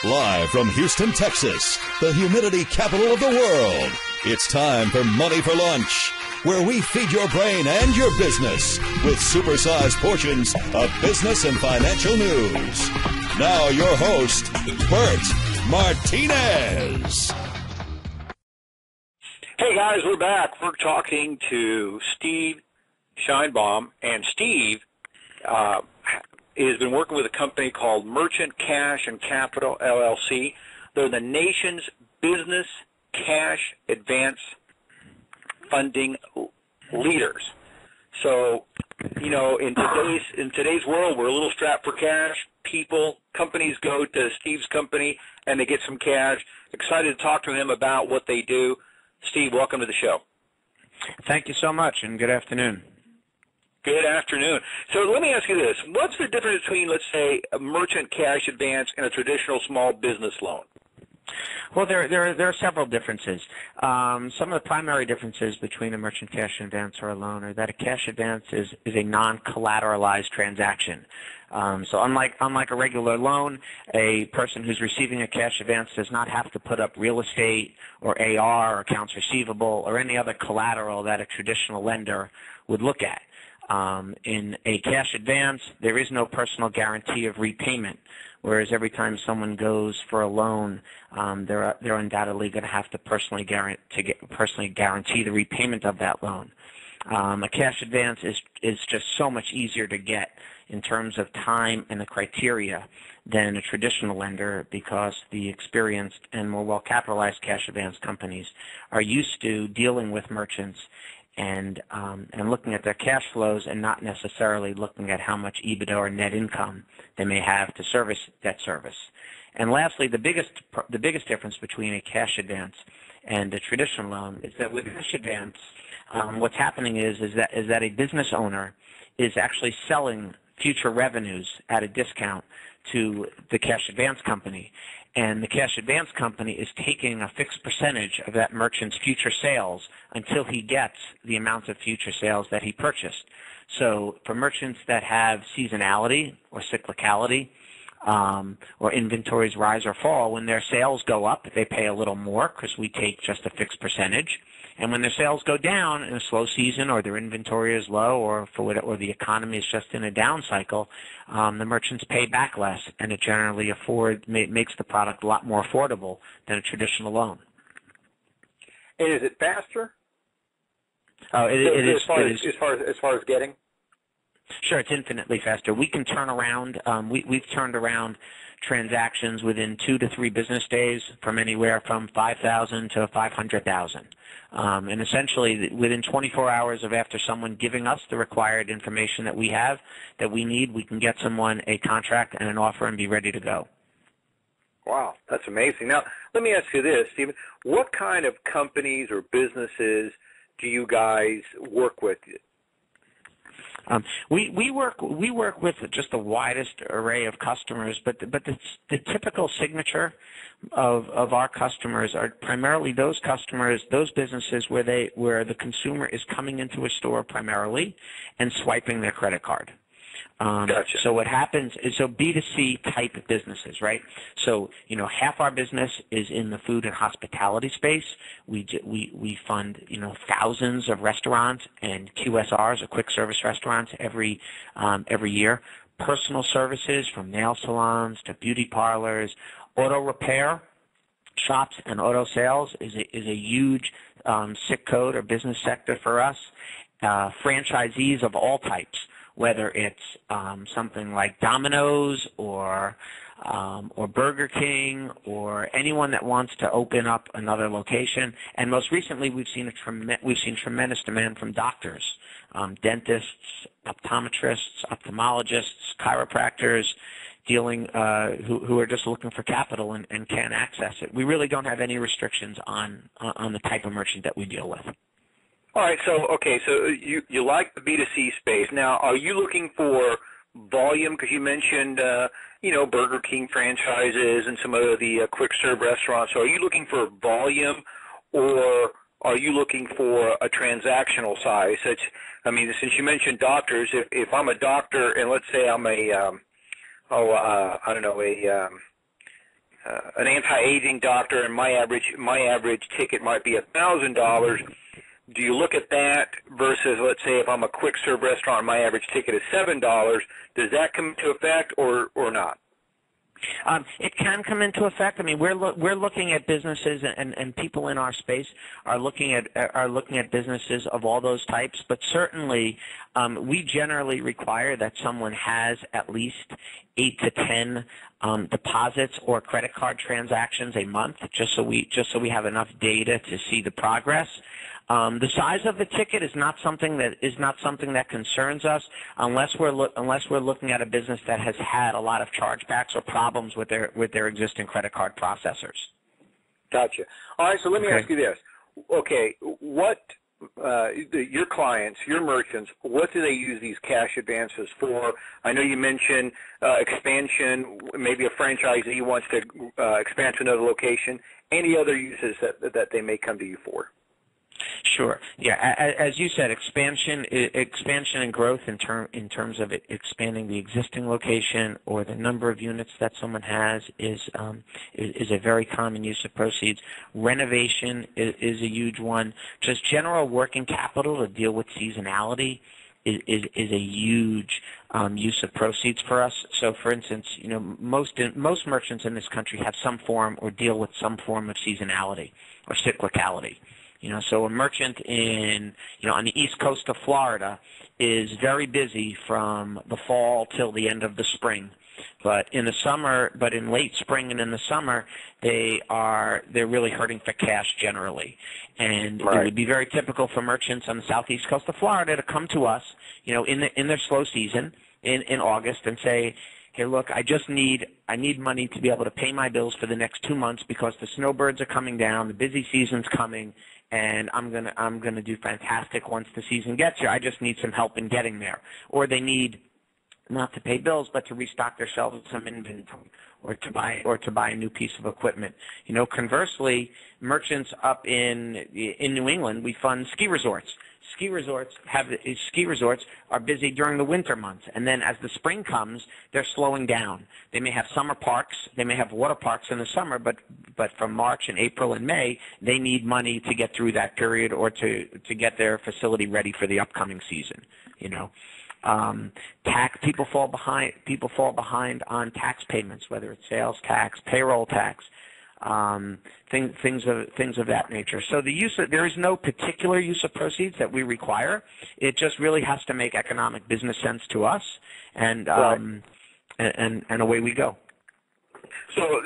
Live from Houston, Texas, the humidity capital of the world, it's time for Money for Lunch, where we feed your brain and your business with supersized portions of business and financial news. Now your host, Bert Martinez. Hey guys, we're back. We're talking to Steve Sheinbaum, and Steve has been working with a company called Merchant Cash and Capital LLC. They're the nation's business cash advance funding leaders. So, you know, in today's world, we're a little strapped for cash. Companies go to Steve's company and they get some cash. Excited to talk to him about what they do. Steve, welcome to the show. Thank you so much, and good afternoon. Good afternoon. So let me ask you this. What's the difference between, let's say, a merchant cash advance and a traditional small business loan? Well, there are several differences. Some of the primary differences between a merchant cash advance or a loan are that a cash advance is a non-collateralized transaction. So unlike a regular loan, a person who's receiving a cash advance does not have to put up real estate or AR or accounts receivable or any other collateral that a traditional lender would look at. In a cash advance, there is no personal guarantee of repayment, whereas every time someone goes for a loan, they're undoubtedly going to have to personally guarantee the repayment of that loan. A cash advance is just so much easier to get in terms of time and the criteria than a traditional lender, because the experienced and more well-capitalized cash advance companies are used to dealing with merchants and looking at their cash flows and not necessarily looking at how much EBITDA or net income they may have to service debt service. And lastly, the biggest difference between a cash advance and a traditional loan is that with cash advance, what's happening is that a business owner is actually selling future revenues at a discount to the cash advance company. And the cash advance company is taking a fixed percentage of that merchant's future sales until he gets the amount of future sales that he purchased. So for merchants that have seasonality or cyclicality, or inventories rise or fall, when their sales go up, they pay a little more because we take just a fixed percentage. And when their sales go down in a slow season, or their inventory is low, or the economy is just in a down cycle, the merchants pay back less, and it generally makes the product a lot more affordable than a traditional loan. And is it faster? It is. As far as getting? Sure, it's infinitely faster. We can turn around. We've turned around transactions within 2 to 3 business days, from anywhere from 5,000 to 500,000. And essentially, within 24 hours of after someone giving us the required information that we need, we can get someone a contract and an offer and be ready to go. Wow, that's amazing. Now, let me ask you this, Stephen. What kind of companies or businesses do you guys work with? We work with just the widest array of customers, but the typical signature of our customers are primarily those businesses where the consumer is coming into a store primarily and swiping their credit card. Gotcha. So what happens is, B2C type of businesses, right? So, half our business is in the food and hospitality space. We fund, thousands of restaurants and QSRs, or quick service restaurants, every year. Personal services, from nail salons to beauty parlors, auto repair shops and auto sales is a huge SIC code or business sector for us. Franchisees of all types, whether it's something like Domino's or Burger King, or anyone that wants to open up another location. And most recently, we've seen tremendous demand from doctors, dentists, optometrists, ophthalmologists, chiropractors, who are just looking for capital and can't access it. We really don't have any restrictions on the type of merchant that we deal with. All right, so you like the B2C space. Now, are you looking for volume? Because you mentioned, Burger King franchises and some of the quick serve restaurants. So are you looking for volume, or are you looking for a transactional size? Since you mentioned doctors, if I'm a doctor and let's say I'm an anti-aging doctor, and my average ticket might be $1,000. Do you look at that versus, let's say, if I'm a quick serve restaurant, my average ticket is $7? Does that come into effect or not? It can come into effect. I mean, we're looking at businesses, and people in our space are looking at businesses of all those types. But certainly, we generally require that someone has at least 8 to 10 deposits or credit card transactions a month, just so we have enough data to see the progress. The size of the ticket is not something that concerns us unless we're looking at a business that has had a lot of chargebacks or problems with their existing credit card processors. Gotcha. All right, so let me ask you this. Okay, what your clients, your merchants, what do they use these cash advances for? I know you mentioned expansion. Maybe a franchisee wants to expand to another location. Any other uses that they may come to you for? Sure. Yeah, as you said, expansion and growth in terms of expanding the existing location or the number of units that someone has is a very common use of proceeds. Renovation is a huge one. Just general working capital to deal with seasonality is a huge use of proceeds for us. So, for instance, most merchants in this country have some form or deal with some form of seasonality or cyclicality. So a merchant on the east coast of Florida is very busy from the fall till the end of the spring. But in late spring and in the summer, they're really hurting for cash generally. And It would be very typical for merchants on the southeast coast of Florida to come to us, in their slow season in August and say, hey, look, I need money to be able to pay my bills for the next 2 months because the snowbirds are coming down, the busy season's coming, and I'm gonna do fantastic once the season gets here. I just need some help in getting there. Or they need not to pay bills, but to restock their shelves with some inventory, or to buy a new piece of equipment. Conversely, merchants up in New England, we fund ski resorts. Ski resorts are busy during the winter months, and then as the spring comes, they're slowing down. They may have summer parks, they may have water parks in the summer, but from March and April and May, they need money to get through that period or to get their facility ready for the upcoming season. People fall behind on tax payments, whether it's sales tax, payroll tax. Things of that nature. So there is no particular use of proceeds that we require. It just really has to make economic business sense to us, and away we go. So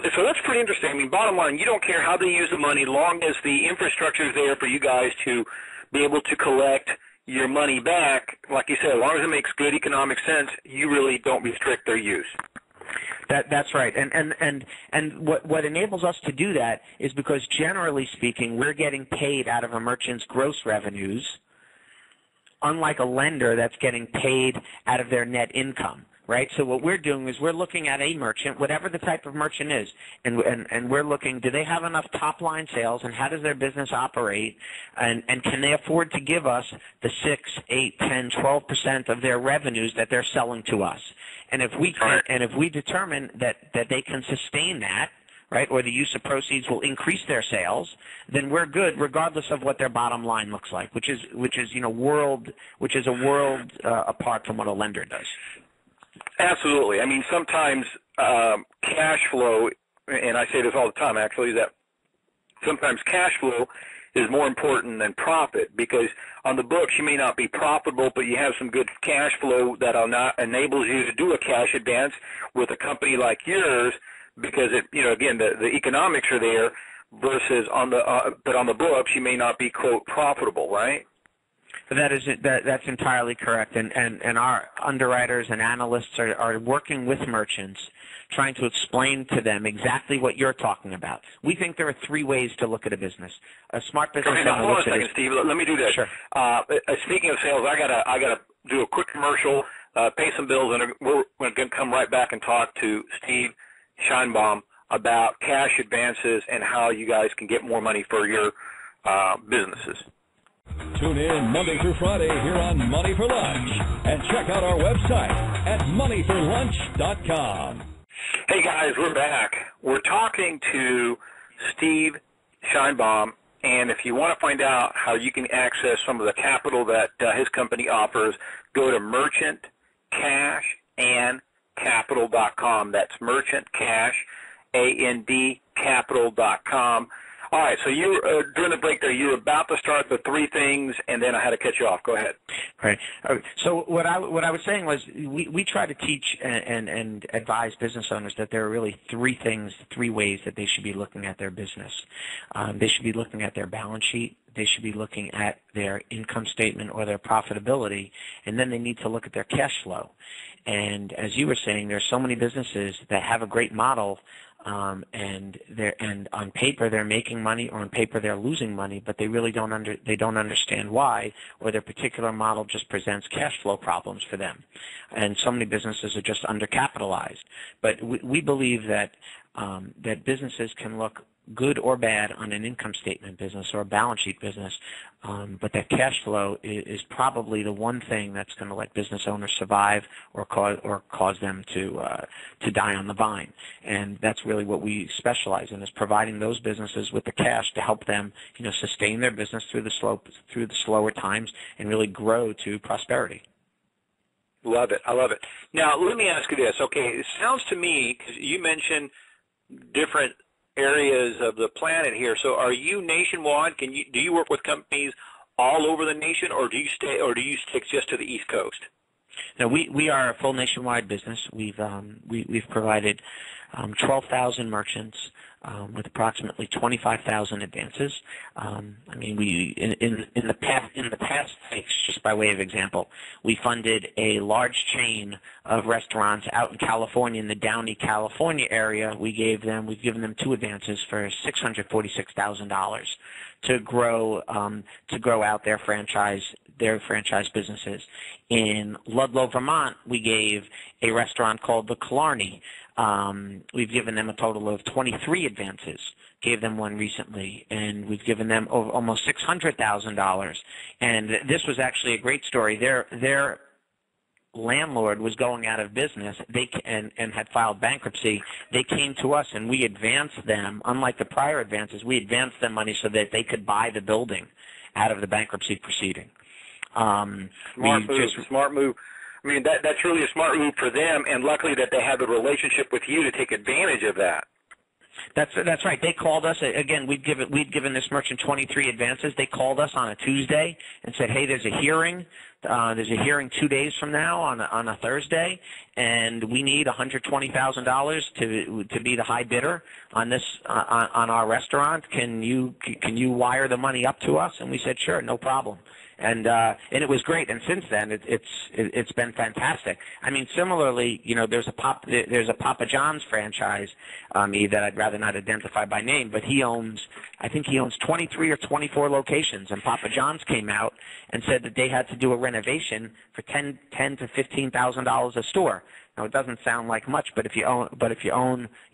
that's pretty interesting. I mean, bottom line, you don't care how they use the money, long as the infrastructure is there for you guys to be able to collect your money back. Like you said, as long as it makes good economic sense, you really don't restrict their use. That's right, and what enables us to do that is because generally speaking, we're getting paid out of a merchant's gross revenues, unlike a lender that's getting paid out of their net income. Right? So what we're doing is we're looking at a merchant, whatever the type of merchant is, and we're looking, do they have enough top-line sales, and how does their business operate, and can they afford to give us the 6, 8, 10, 12% of their revenues that they're selling to us? And if we determine that they can sustain that, right, or the use of proceeds will increase their sales, then we're good, regardless of what their bottom line looks like, which is a world apart from what a lender does. Absolutely. I mean, sometimes cash flow, and I say this all the time actually, that sometimes cash flow is more important than profit, because on the books you may not be profitable, but you have some good cash flow that enables you to do a cash advance with a company like yours, because again, the economics are there, versus but on the books you may not be, quote, profitable, right? That's entirely correct, and our underwriters and analysts are working with merchants, trying to explain to them exactly what you're talking about. We think there are 3 ways to look at a business. A smart business. Okay, now hold on a second, Steve. Let me do this. Sure. Speaking of sales, I gotta do a quick commercial, pay some bills, and we're going to come right back and talk to Steve Sheinbaum about cash advances and how you guys can get more money for your businesses. Tune in Monday through Friday here on Money for Lunch, and check out our website at moneyforlunch.com. Hey guys, we're back. We're talking to Steve Sheinbaum, and if you want to find out how you can access some of the capital that his company offers, go to merchantcashandcapital.com. That's merchantcashandcapital.com. All right, so you during the break there, you were about to start the three things, and then I had to cut you off. Go ahead. Right. So what I was saying was we try to teach and advise business owners that there are really three ways that they should be looking at their business. They should be looking at their balance sheet. They should be looking at their income statement or their profitability, and then they need to look at their cash flow. And as you were saying, there are so many businesses that have a great model, and on paper they're making money, or on paper they're losing money, but they really don't understand why, or their particular model just presents cash flow problems for them. And so many businesses are just undercapitalized. But we believe that that businesses can look good or bad on an income statement business or a balance sheet business, but that cash flow is probably the one thing that's going to let business owners survive or cause them to die on the vine. And that's really what we specialize in, is providing those businesses with the cash to help them, sustain their business through the slower times and really grow to prosperity. Love it. I love it. Now, let me ask you this. Okay, it sounds to me, because you mentioned different areas of the planet here. So, are you nationwide? Do you work with companies all over the nation, or do you stick just to the East Coast? No, we are a full nationwide business. We've provided 12,000 merchants with approximately 25,000 advances. In the past, just by way of example, we funded a large chain of restaurants out in California, in the Downey, California area. We've given them 2 advances for $646,000 to grow out their franchise businesses. In Ludlow, Vermont, we gave a restaurant called the Killarney. We've given them a total of 23 advances, gave them one recently, and we've given them almost $600,000. And this was actually a great story. Their landlord was going out of business and had filed bankruptcy. They came to us, and we advanced them. Unlike the prior advances, we advanced them money so that they could buy the building out of the bankruptcy proceeding. Smart move. I mean, that's really a smart move for them, and luckily that they have a relationship with you to take advantage of that. That's right. They called us. Again, we'd given this merchant 23 advances. They called us on a Tuesday and said, "Hey, there's a hearing. There's a hearing 2 days from now on a Thursday, and we need $120,000 to be the high bidder on this on our restaurant. Can you wire the money up to us?" And we said, "Sure, no problem." And it was great. And since then, it's been fantastic. I mean, similarly, there's a Papa John's franchise that I'd rather not identify by name, but I think he owns 23 or 24 locations. And Papa John's came out and said that they had to do a renovation for $10,000 to $15,000 a store. Now, it doesn't sound like much, but if you own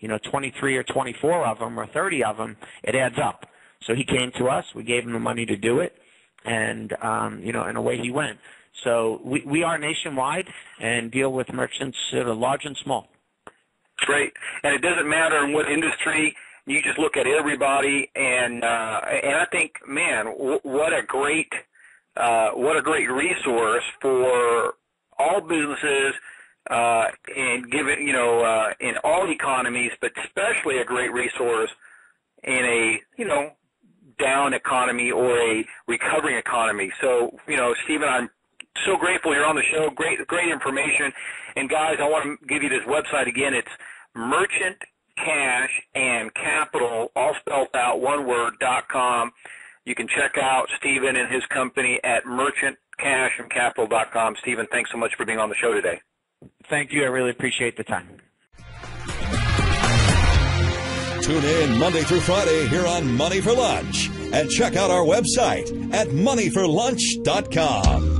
23 or 24 of them or 30 of them, it adds up. So he came to us. We gave him the money to do it. And, and away he went. So we are nationwide and deal with merchants large and small. Great. And it doesn't matter in what industry. You just look at everybody, and I think, man, what a great resource for all businesses, and given in all economies, but especially a great resource in a down economy or a recovering economy. So, Stephen, I'm so grateful you're on the show. Great information. And guys, I want to give you this website again. It's Merchant Cash and Capital, all spelled out, one word, .com. You can check out Stephen and his company at merchantcashandcapital.com. Stephen, thanks so much for being on the show today. Thank you. I really appreciate the time. Tune in Monday through Friday here on Money for Lunch, and check out our website at moneyforlunch.com.